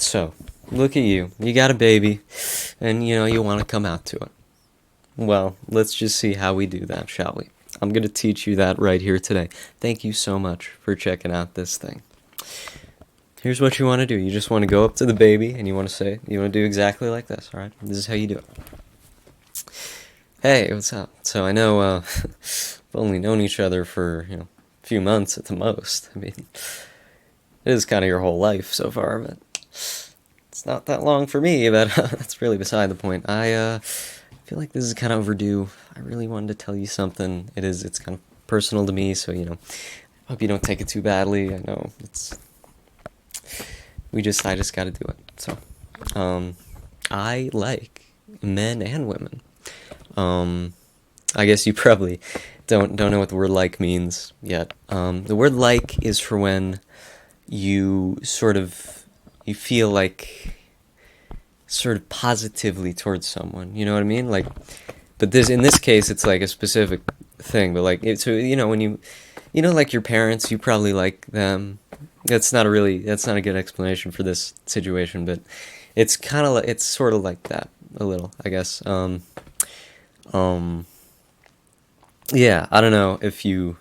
So, look at you. You got a baby, and you want to come out to it. Well, let's just see how we do that, shall we? I'm going to teach you that right here today. Thank you so much for checking out this thing. Here's what you want to do. You just want to go up to the baby, and you want to do exactly like this, alright? This is how you do it. Hey, what's up? So I know, we've only known each other for, a few months at the most. I mean, it is kind of your whole life so far, but it's not that long for me, but that's really beside the point. I feel like this is kind of overdue. I really wanted to tell you something. It's kind of personal to me, so, hope you don't take it too badly. I know, I just gotta do it. So, I like men and women. I guess you probably don't know what the word like means yet. The word like is for when you feel like sort of positively towards someone. You know what I mean? Like, but in this case, it's like a specific thing. But like, so when like your parents, you probably like them. That's not a good explanation for this situation, but it's sort of like that a little, I guess. Yeah, I don't know if you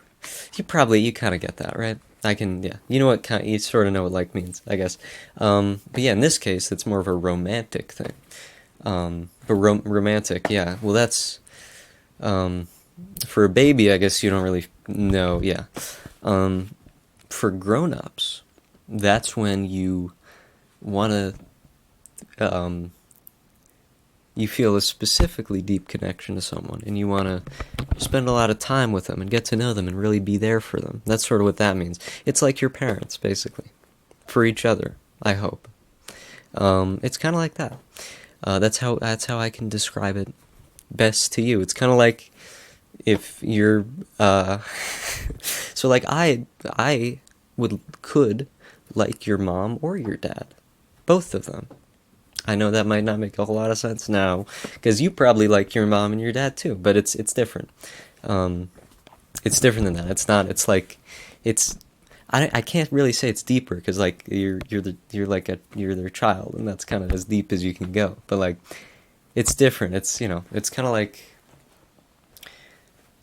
kind of get that, right? Yeah. You know what you sort of know what like means, I guess. But yeah, in this case, it's more of a romantic thing. But romantic, yeah. Well, that's, for a baby, I guess you don't really know, yeah. For grown-ups, that's when you want to, you feel a specifically deep connection to someone, and you want to spend a lot of time with them and get to know them and really be there for them. That's sort of what that means. It's like your parents, basically, for each other, I hope. It's kind of like that. That's how I can describe it best to you. It's kind of like if you're, so like I could like your mom or your dad, both of them. I know that might not make a whole lot of sense now, because you probably like your mom and your dad too, but it's different. It's different than that. I can't really say it's deeper, because like you're their child, and that's kind of as deep as you can go. But like, it's different. It's it's kind of like,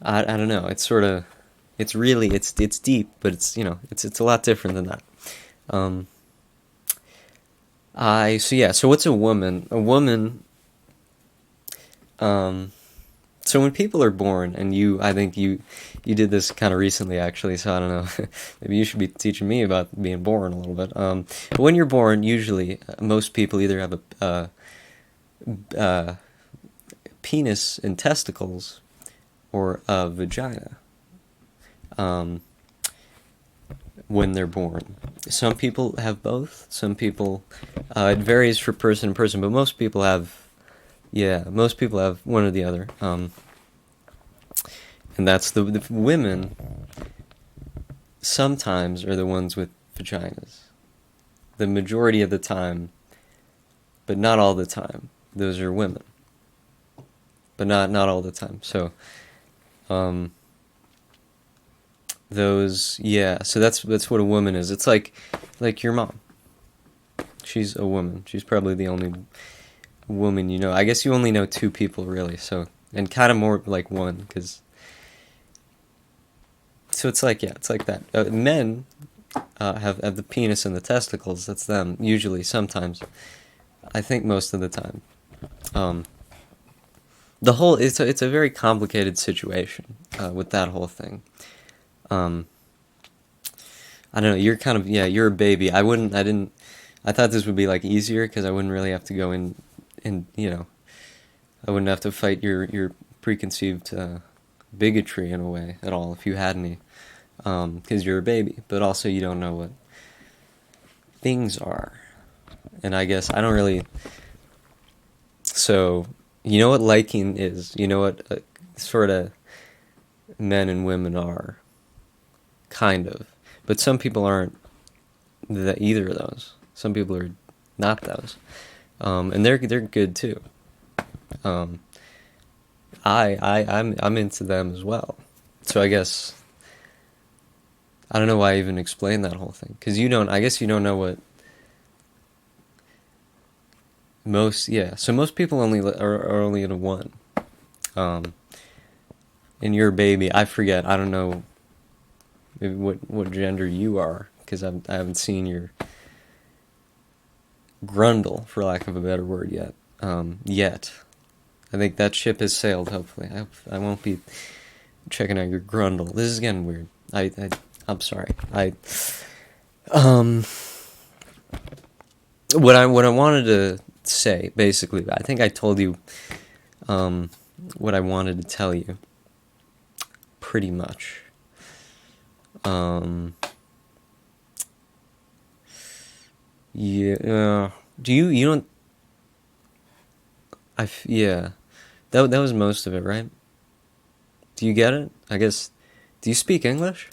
I don't know. It's deep, but it's a lot different than that. So what's a woman? A woman, so when people are born, and I think you did this kind of recently, actually, so I don't know, maybe you should be teaching me about being born a little bit. But when you're born, usually, most people either have a penis and testicles, or a vagina, when they're born. Some people have both. Some people, it varies for person to person, but most people have one or the other. And that's the women sometimes are the ones with vaginas. The majority of the time, but not all the time. Those are women. But not all the time. So, so that's what a woman is. It's like your mom. She's a woman. She's probably the only woman you know. I guess you only know two people, really, so, and kind of more like one, because, so it's like that. Men have the penis and the testicles. That's them, usually, sometimes. I think most of the time. It's a very complicated situation with that whole thing. I don't know, you're a baby. I thought this would be like easier, because I wouldn't really have to go in, I wouldn't have to fight your preconceived bigotry in a way at all, if you had any, because you're a baby, but also you don't know what things are, and I guess I don't really, so, you know what liking is, you know what sort of men and women are, kind of, but some people aren't either of those. Some people are not those, and they're good too. I'm into them as well. So I guess I don't know why I even explained that whole thing, because I guess you don't know what Yeah. So most people are only in a one. Um, and your baby, I forget. I don't know maybe what gender you are because I haven't seen your grundle, for lack of a better word, yet. Yet. I think that ship has sailed. Hopefully, I won't be checking out your grundle. This is getting weird. I'm sorry. Um what I wanted to say basically, I think I told you um what I wanted to tell you pretty much. Um yeah, do you don't yeah. That was most of it, right? Do you get it? I guess. Do you speak English?